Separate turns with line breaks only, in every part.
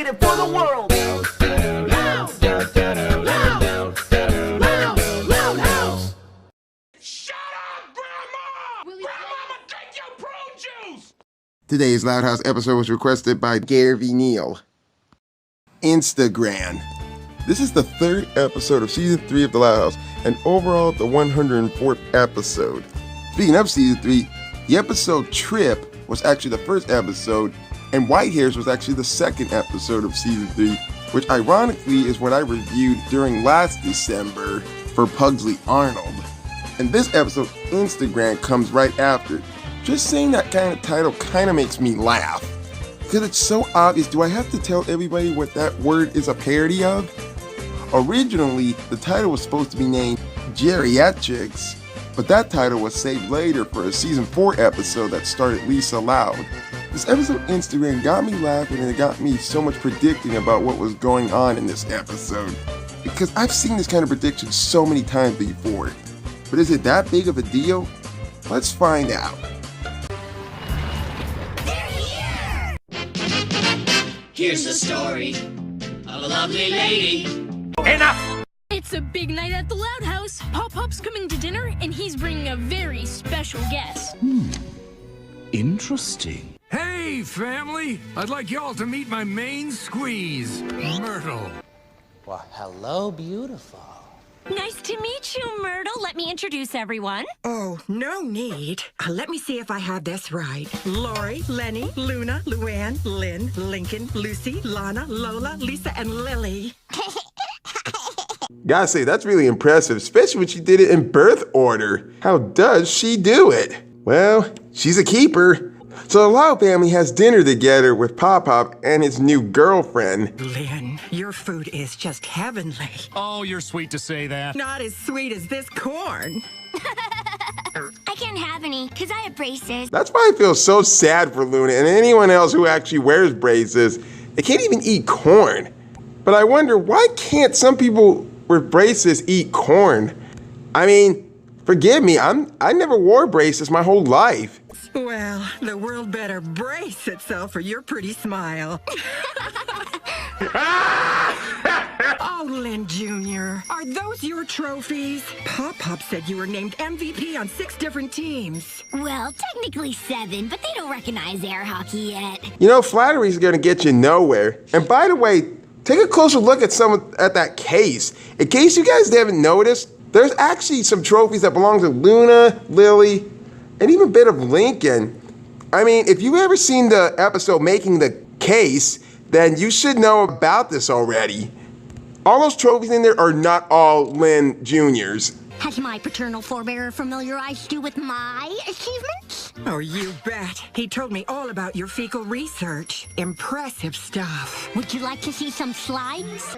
it for the world. Loud house.
Shut up, Grandma! Grandmama, take your prune juice!
Today's Loud House episode was requested by Gary Neal. Insta Gran. This is the third episode of season 3 of the Loud House, and overall the 104th episode. Speaking of season 3, the episode Trip was actually the first episode, and White Hairs was actually the second episode of season 3, which ironically is what I reviewed during last December for Pugsley Arnold. And this episode, Instagram, comes right after. Just saying that kind of title kind of makes me laugh. Because it's so obvious, do I have to tell everybody what that word is a parody of? Originally, the title was supposed to be named Geriatrics, but that title was saved later for a season 4 episode that starred Lisa Loud. This episode Instagram got me laughing, and it got me so much predicting about what was going on in this episode. Because I've seen this kind of prediction so many times before. But is it that big of a deal? Let's find out.
Here's the story of a lovely lady.
Enough!
It's a big night at the Loud House. Pop-Pop's coming to dinner, and he's bringing a very special guest.
Interesting.
Hey, family! I'd like y'all to meet my main squeeze, Myrtle.
Well, hello, beautiful.
Nice to meet you, Myrtle. Let me introduce everyone.
Oh, no need. Let me see if I have this right. Lori, Lenny, Luna, Luann, Lynn, Lincoln, Lucy, Lana, Lola, Lisa, and Lily.
Gotta say, that's really impressive, especially when she did it in birth order. How does she do it? Well, she's a keeper. So the Loud family has dinner together with Pop-Pop and his new girlfriend.
Lynn, your food is just heavenly.
Oh, you're sweet to say that.
Not as sweet as this corn.
I can't have any, because I have braces.
That's why I feel so sad for Luna and anyone else who actually wears braces. They can't even eat corn. But I wonder, why can't some people with braces eat corn? I mean, forgive me, I never wore braces my whole life.
Well, the world better brace itself for your pretty smile. Oh, Lynn Jr., are those your trophies? Pop-Pop said you were named MVP on 6 different teams.
Well, technically 7, but they don't recognize air hockey yet.
You know, flattery's gonna get you nowhere. And by the way, take a closer look at at that case. In case you guys haven't noticed, there's actually some trophies that belong to Luna, Lily, and even a bit of Lincoln. I mean, if you've ever seen the episode Making the Case, then you should know about this already. All those trophies in there are not all Lynn Jr.'s.
Has my paternal forebearer familiarized you with my achievements?
Oh, you bet. He told me all about your fecal research. Impressive stuff.
Would you like to see some slides?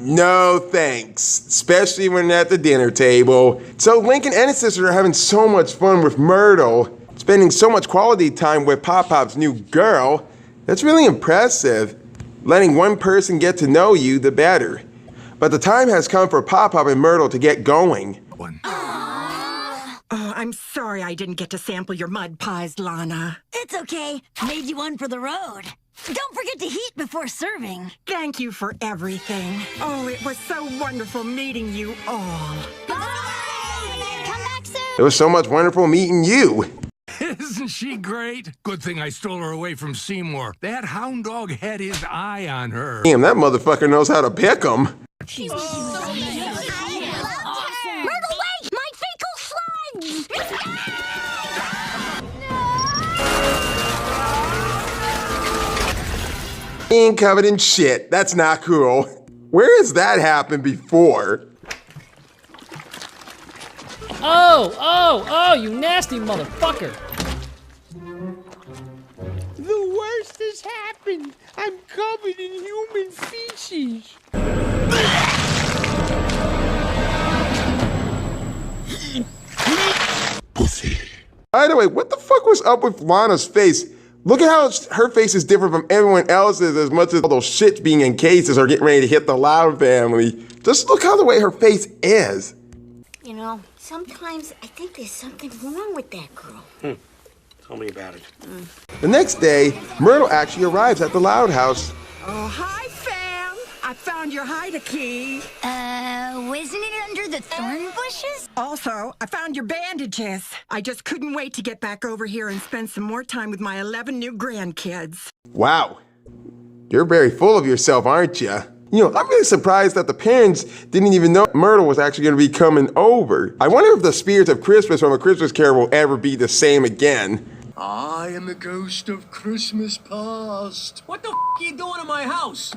No thanks, especially when at the dinner table. So Lincoln and his sister are having so much fun with Myrtle, spending so much quality time with Pop-Pop's new girl. That's really impressive. Letting one person get to know you, the better. But the time has come for Pop-Pop and Myrtle to get going.
Oh, I'm sorry I didn't get to sample your mud pies, Lana.
It's okay. Made you one for the road. Don't forget to heat before serving.
Thank you for everything. Oh, it was so wonderful meeting you all.
Bye! Come back soon!
It was so much wonderful meeting you.
Isn't she great? Good thing I stole her away from Seymour. That hound dog had his eye on her.
Damn, that motherfucker knows how to pick 'em.
She's Myrtle, wait! My fecal slugs!
Being covered in shit, that's not cool. Where has that happened before?
Oh, you nasty motherfucker.
The worst has happened. I'm covered in human feces.
Pussy.
By the way, what the fuck was up with Lana's face? Look at how her face is different from everyone else's, as much as all those shits being in cases are getting ready to hit the Loud family. Just look how the way her face is.
You know, sometimes I think there's something wrong with that girl.
Tell me about it.
The next day, Myrtle actually arrives at the Loud House.
Oh, hi, fam. I found your hide-a-key.
Wasn't it under the thorn bushes?
Also, I found your bandages. I just couldn't wait to get back over here and spend some more time with my 11 new grandkids.
Wow, you're very full of yourself, aren't you? You know, I'm really surprised that the parents didn't even know Myrtle was actually going to be coming over. I wonder if the spirits of Christmas from A Christmas Carol will ever be the same again.
I am the ghost of Christmas past.
What the f*** are you doing in my house?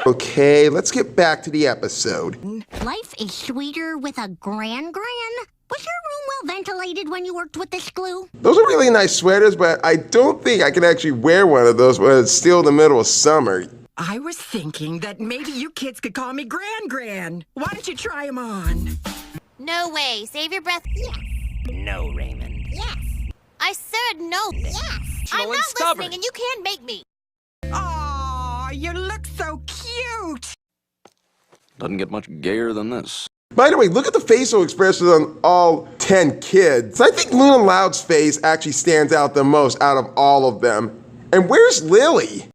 Okay, let's get back to the episode.
Life is sweeter with a Gran. Was your room well ventilated when you worked with this glue?
Those are really nice sweaters, but I don't think I can actually wear one of those when it's still the middle of summer.
I was thinking that maybe you kids could call me Gran. Why don't you try them on?
No way. Save your breath. Yes.
No, Raymond.
Yes. I said no. Yes. I'm not listening and you can't make me.
Aw, you look so cute.
Doesn't get much gayer than this.
By the way, look at the facial expressions on all 10 kids. I think Luna Loud's face actually stands out the most out of all of them. And where's Lily?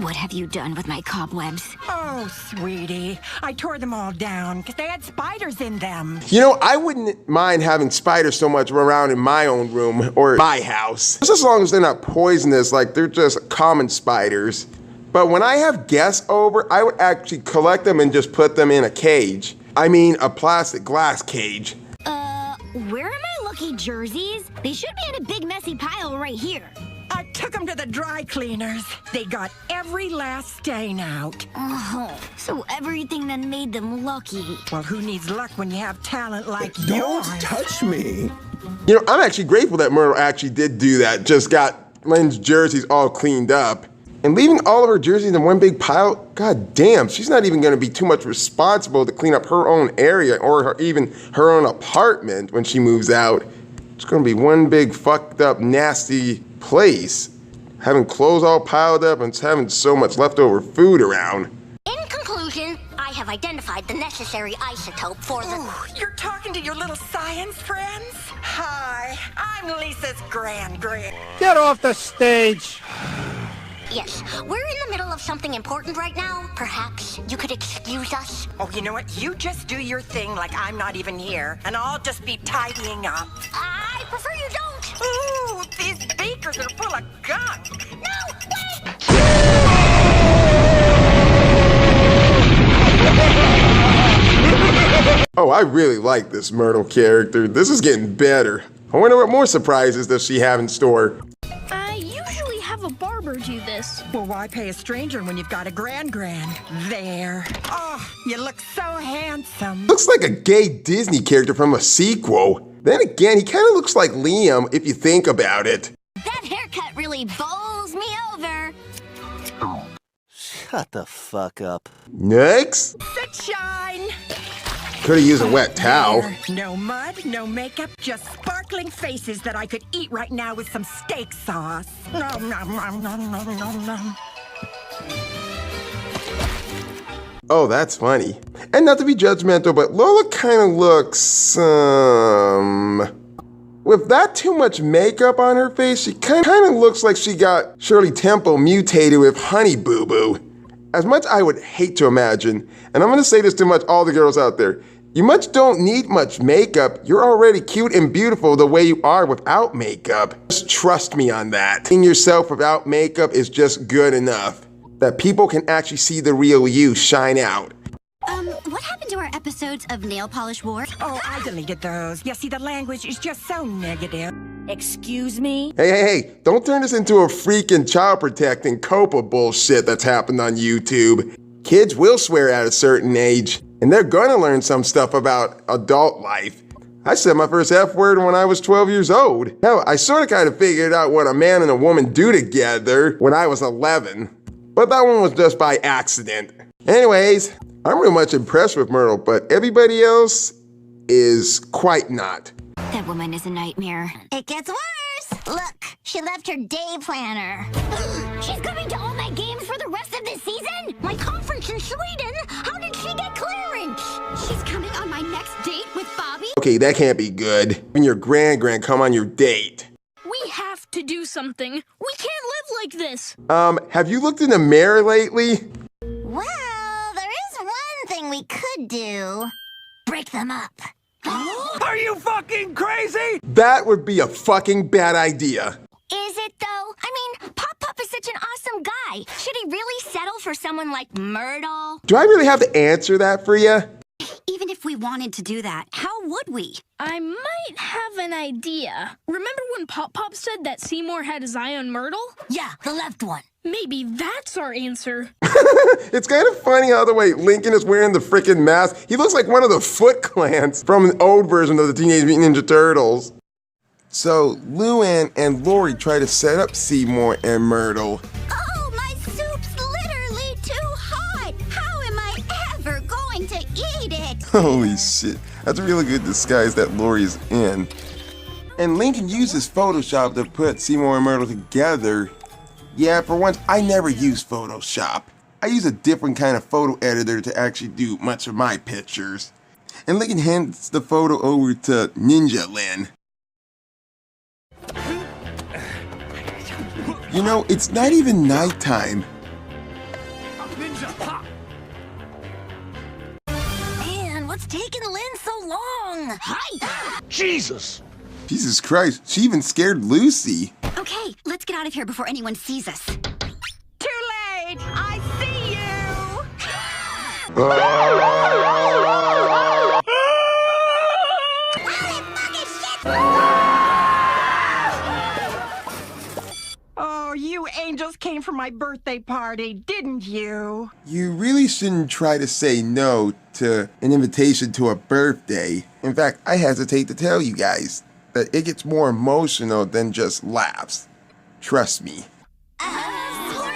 What have you done with my cobwebs?
Oh, sweetie. I tore them all down because they had spiders in them.
You know, I wouldn't mind having spiders so much around in my own room or my house. Just as long as they're not poisonous, like they're just common spiders. But when I have guests over, I would actually collect them and just put them in a cage. I mean, a plastic glass cage.
Where are my lucky jerseys? They should be in a big messy pile right here.
I took them to the dry cleaners. They got every last stain out.
Oh, so everything that made them lucky.
Well, who needs luck when you have talent like
Don't
yours?
touch me. You know, I'm actually grateful that Myrtle actually did do that. Just got Lynn's jerseys all cleaned up. And leaving all of her jerseys in one big pile, god damn, she's not even gonna be too much responsible to clean up her own area or even her own apartment when she moves out. It's gonna be one big fucked up, nasty place. Having clothes all piled up and having so much leftover food around.
In conclusion, I have identified the necessary isotope for the...
Oh, you're talking to your little science friends? Hi, I'm Lisa's Gran.
Get off the stage.
Yes, we're in the middle of something important right now. Perhaps you could excuse us?
Oh, you know what? You just do your thing like I'm not even here, and I'll just be tidying up.
I prefer you don't.
Ooh, these beakers are full of gunk.
No, wait!
Oh, I really like this Myrtle character. This is getting better. I wonder what more surprises does she have in store.
I usually have a barber do this.
Well, why pay a stranger when you've got a Gran? There. Oh, you look so handsome.
Looks like a gay Disney character from a sequel. Then again, he kind of looks like Liam if you think about it.
That haircut really bowls me over.
Shut the fuck up.
Next.
Sunshine.
Could've used a wet towel.
No mud, no makeup, just sparkling faces that I could eat right now with some steak sauce. Nom, nom, nom, nom, nom, nom, nom.
Oh, that's funny. And not to be judgmental, but Lola kind of looks, with that too much makeup on her face, she kind of looks like she got Shirley Temple mutated with Honey Boo Boo. As much I would hate to imagine, and I'm gonna say this to all the girls out there, you much don't need much makeup. You're already cute and beautiful the way you are without makeup. Just trust me on that. Being yourself without makeup is just good enough. That people can actually see the real you shine out.
What happened to our episodes of Nail Polish Wars?
Oh, I deleted those. Yeah, see, the language is just so negative.
Excuse me?
Hey, don't turn this into a freaking child protecting COPA bullshit that's happened on YouTube. Kids will swear at a certain age, and they're gonna learn some stuff about adult life. I said my first F word when I was 12 years old. Hell, I sorta kinda figured out what a man and a woman do together when I was 11. But that one was just by accident. Anyways, I'm real much impressed with Myrtle, but everybody else is quite not.
That woman is a nightmare. It gets worse. Look, she left her day planner. She's coming to all my games for the rest of this season? My conference in Sweden? How did she get clearance? She
Okay, that can't be good. When your Gran come on your date.
We have to do something. We can't live like this.
Have you looked in the mirror lately?
Well, there is one thing we could do. Break them up.
Are you fucking crazy?
That would be a fucking bad idea.
Is it, though? I mean, Pop is such an awesome guy. Should he really settle for someone like Myrtle?
Do I really have to answer that for you?
Even if we wanted to do that, how would we?
I might have an idea. Remember when Pop said that Seymour had his eye on Myrtle?
Yeah, the left one.
Maybe that's our answer.
It's kind of funny how the way Lincoln is wearing the frickin' mask. He looks like one of the Foot Clans from an old version of the Teenage Mutant Ninja Turtles. So, Luann and Lori try to set up Seymour and Myrtle.
Oh, my soup's literally too hot. How am I ever going to eat it?
Holy shit, that's a really good disguise that Lori's in. And Lincoln uses Photoshop to put Seymour and Myrtle together. Yeah, for once, I never use Photoshop. I use a different kind of photo editor to actually do much of my pictures. And Lincoln hands the photo over to Ninja Lynn. You know, it's not even nighttime.
Man, what's taking Lynn so long? Hi!
Jesus!
Jesus Christ, she even scared Lucy.
Okay, let's get out of here before anyone sees us.
Too late! I see you! Oh, you angels came for my birthday party, didn't you?
You really shouldn't try to say no to an invitation to a birthday. In fact, I hesitate to tell you guys that it gets more emotional than just laughs. Trust me.
Oh,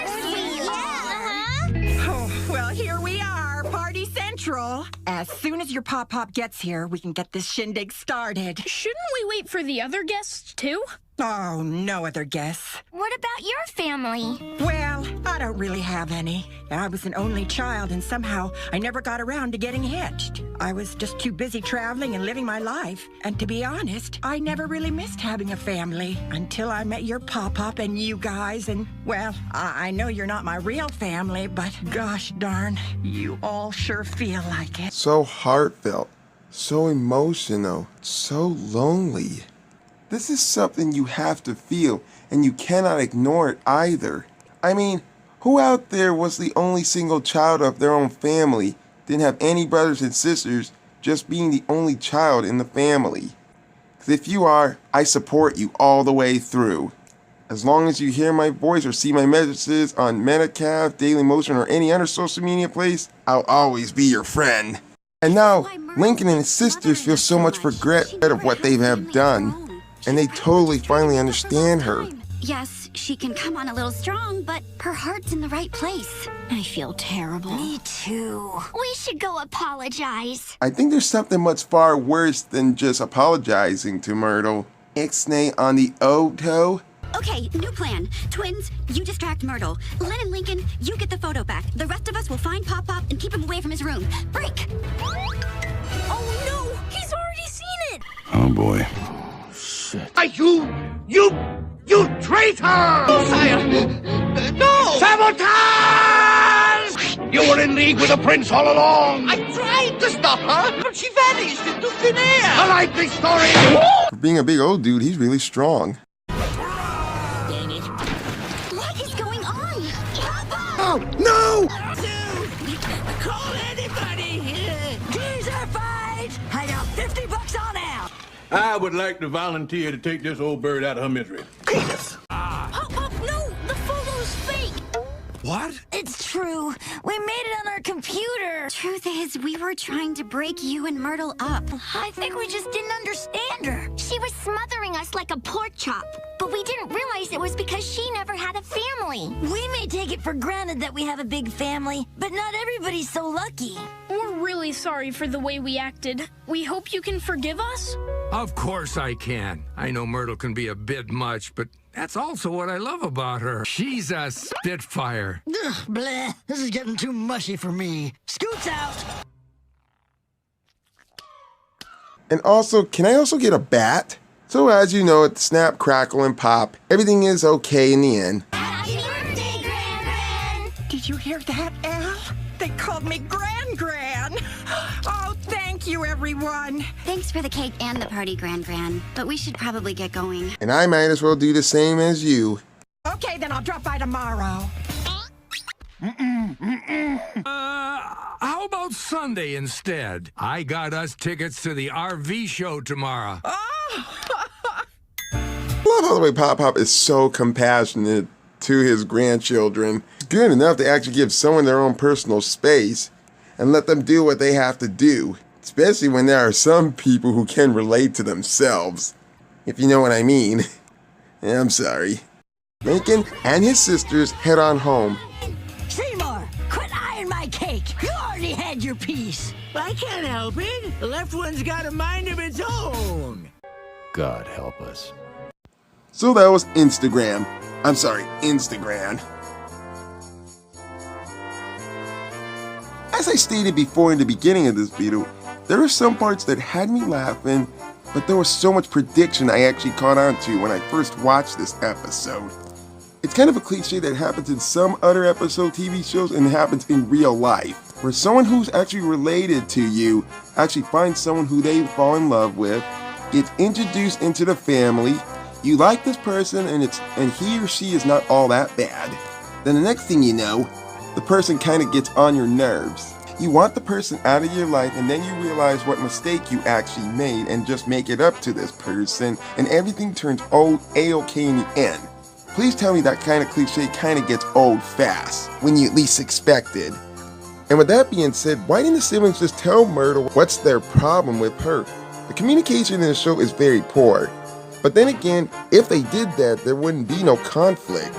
well, here we are, Party Central. As soon as your Pop gets here, we can get this shindig started.
Shouldn't we wait for the other guests, too?
Oh, no other guests.
What about your family?
Well, I don't really have any. I was an only child, and somehow I never got around to getting hitched. I was just too busy traveling and living my life. And to be honest, I never really missed having a family until I met your Pop and you guys. And, well, I know you're not my real family, but gosh darn, you all sure feel like it.
So heartfelt, so emotional, so lonely. This is something you have to feel, and you cannot ignore it either. I mean, who out there was the only single child of their own family, didn't have any brothers and sisters, just being the only child in the family? Because if you are, I support you all the way through. As long as you hear my voice or see my messages on Metacaf, Dailymotion, or any other social media place, I'll always be your friend. And now, Lincoln and his sisters feel so much regret of what they have done. And they totally finally understand her.
Yes, she can come on a little strong, but her heart's in the right place. I feel terrible. Me too. We should go apologize.
I think there's something much far worse than just apologizing to Myrtle. Ixnay on the O-toe.
Okay, new plan. Twins, you distract Myrtle. Lynn and Lincoln, you get the photo back. The rest of us will find Pop and keep him away from his room. Break!
Oh no! He's already seen it!
Oh boy.
Are you traitor! No, sire! No! Sabotage! You were in league with the prince all along! I tried to stop her, but she vanished into thin air! A likely story!
For being a big old dude, he's really strong.
Dang it. What is going on?
Oh, no!
Call anybody! Teaser fight! I got $50 on out!
I would like to volunteer to take this old bird out of her misery.
Pop, no! The photo's fake!
What?
It's true. We made it on our computer. Truth is, we were trying to break you and Myrtle up. I think we just didn't understand her. She was smothering us like a pork chop. But we didn't realize it was because she never had a family. We may take it for granted that we have a big family, but not everybody's so lucky.
We're really sorry for the way we acted. We hope you can forgive us?
Of course I can. I know Myrtle can be a bit much, but that's also what I love about her. She's a spitfire.
Ugh, bleh, this is getting too mushy for me. Scoots out!
And also, can I also get a bat? So as you know, it's snap, crackle, and pop. Everything is okay in the end.
Happy birthday, Gran!
Did you hear that, Al? They called me Gran. Oh, thank you, everyone.
Thanks for the cake and the party, Gran. But we should probably get going.
And I might as well do the same as you.
Okay, then I'll drop by tomorrow.
How about Sunday instead? I got us tickets to the RV show tomorrow.
I love how the way Pop is so compassionate to his grandchildren. It's good enough to actually give someone their own personal space and let them do what they have to do, especially when there are some people who can relate to themselves, if you know what I mean. I'm sorry. Lincoln and his sisters head on home.
Seymour, quit eyeing my cake. You already had your piece.
I can't help it. The left one's got a mind of its own.
God help us.
So that was Instagram. As I stated before in the beginning of this video, there are some parts that had me laughing, but there was so much prediction I actually caught on to when I first watched this episode. It's kind of a cliche that happens in some other episode TV shows and happens in real life, where someone who's actually related to you actually finds someone who they fall in love with, gets introduced into the family, you like this person and he or she is not all that bad. Then the next thing you know, the person kind of gets on your nerves. You want the person out of your life and then you realize what mistake you actually made and just make it up to this person and everything turns A-okay in the end. Please tell me that kind of cliche kind of gets old fast when you at least expect it. And with that being said, why didn't the siblings just tell Myrtle what's their problem with her? The communication in the show is very poor. But then again, if they did that, there wouldn't be no conflict.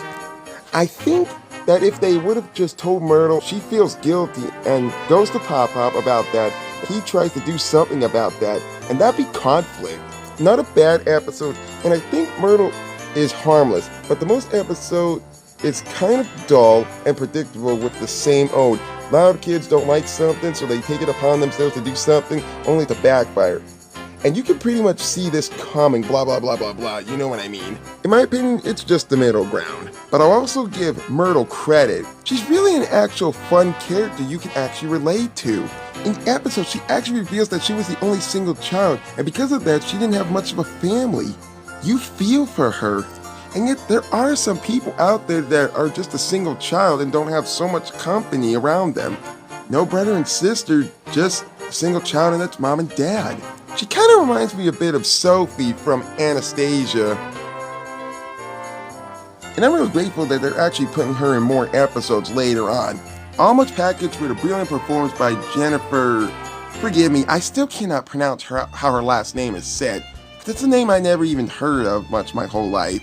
I think that if they would have just told Myrtle she feels guilty and goes to Pop about that, he tries to do something about that, and that'd be conflict. Not a bad episode, and I think Myrtle is harmless, but the most episode is kind of dull and predictable with the same old. Loud kids don't like something, so they take it upon themselves to do something only to backfire. And you can pretty much see this coming, blah, blah, blah, blah, blah, you know what I mean. In my opinion, it's just the middle ground. But I'll also give Myrtle credit. She's really an actual fun character you can actually relate to. In the episode, she actually reveals that she was the only single child, and because of that, she didn't have much of a family. You feel for her. And yet, there are some people out there that are just a single child and don't have so much company around them. No brother and sister, just a single child, and that's mom and dad. She kind of reminds me a bit of Sophie from Anastasia. And I'm really grateful that they're actually putting her in more episodes later on. All much packaged with a brilliant performance by Jennifer. Forgive me, I still cannot pronounce how her last name is said. It's a name I never even heard of much my whole life.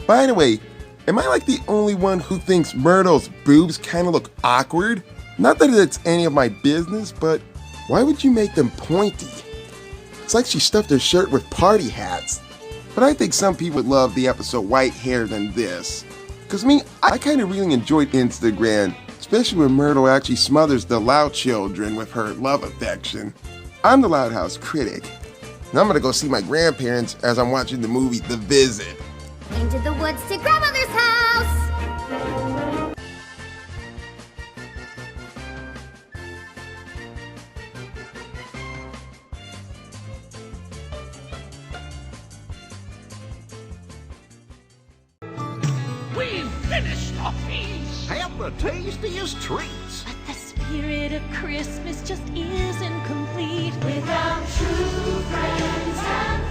By the way, am I like the only one who thinks Myrtle's boobs kind of look awkward? Not that it's any of my business, but why would you make them pointy? It's like she stuffed her shirt with party hats. But I think some people would love the episode White Hair than this. Cause me, I kind of really enjoyed Instagram, especially when Myrtle actually smothers the Loud children with her love affection. I'm the Loud House Critic, and I'm gonna go see my grandparents as I'm watching the movie The Visit.
Into the woods to grandmother's house!
We've finished our feast. Have the tastiest treats.
But the spirit of Christmas just isn't complete without true friends and